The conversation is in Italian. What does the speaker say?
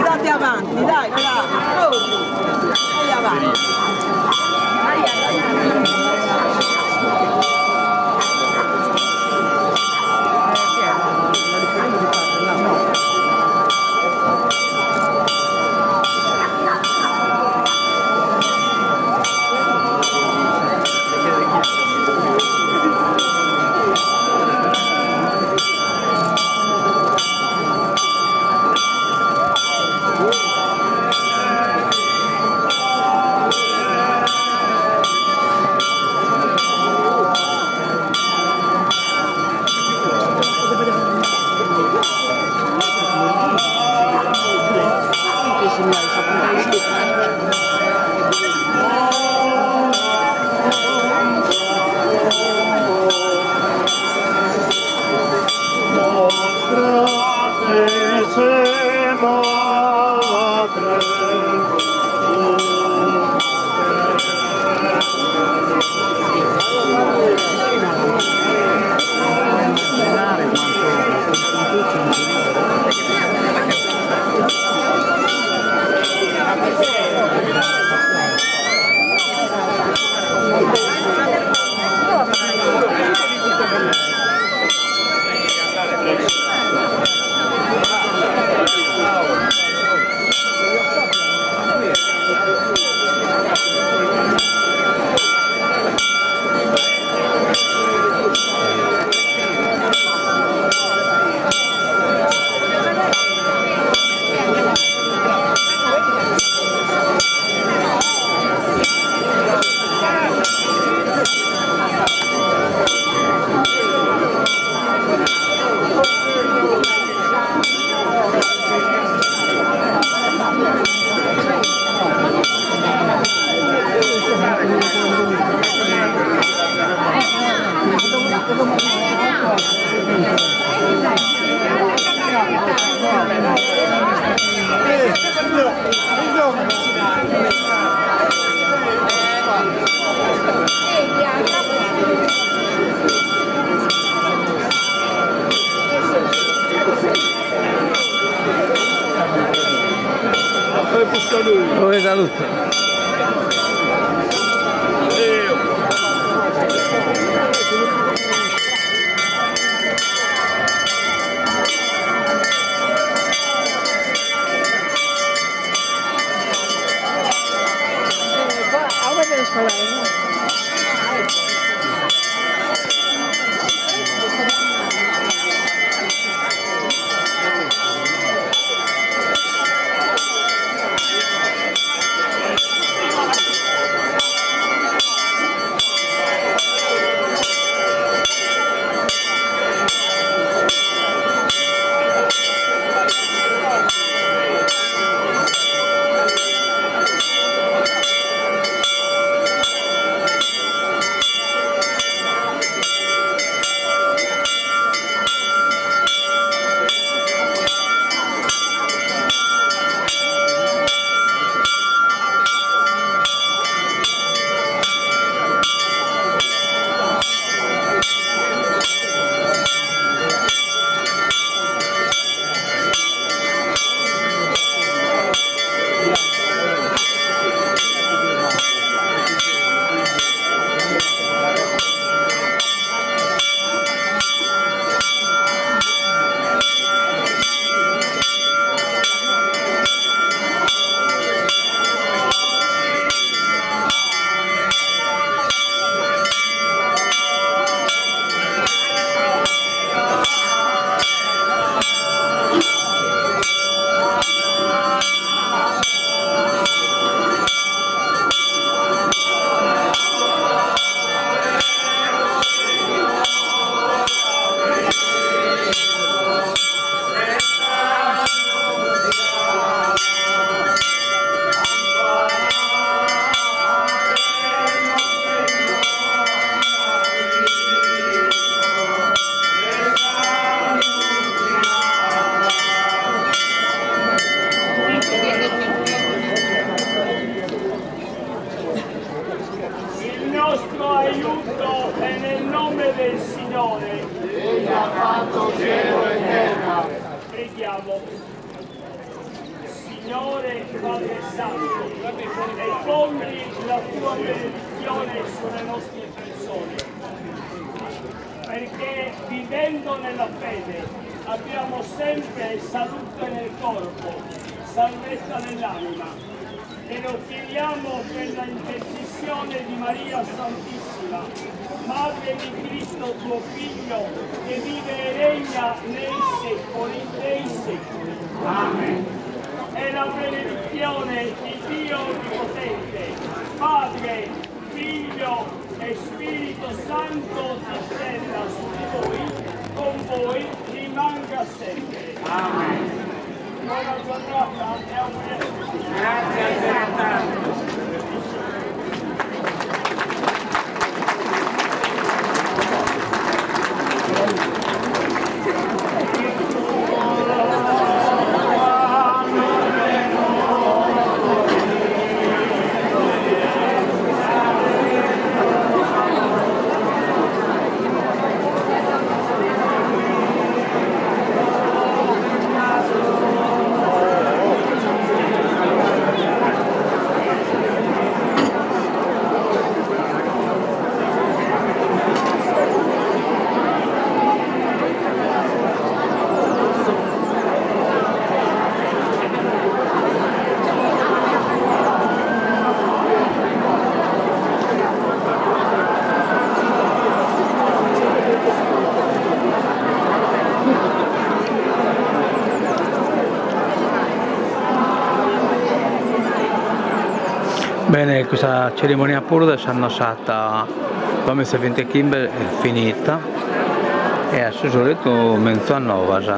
Date avanti, dai, bravo! Vai avanti! Dove salute? aiuto è nel nome del Signore. Egli ha fatto cielo e terra. Preghiamo. Signore Padre Santo, e poni la tua benedizione sulle nostre persone, perché vivendo nella fede abbiamo sempre salute nel corpo, salvezza nell'anima. E lo chiediamo per la intercessione di Maria Santissima, Madre di Cristo tuo Figlio, che vive e regna nei secoli dei secoli. Amen. E la benedizione di Dio Onnipotente, Padre, Figlio e Spirito Santo discenda su di voi, con voi rimanga sempre. Amen. Buona giornata e auguri a tutti. Grazie a te. Bene, questa cerimonia pure è stata, come si finita, è finita e a solito mezzanotte.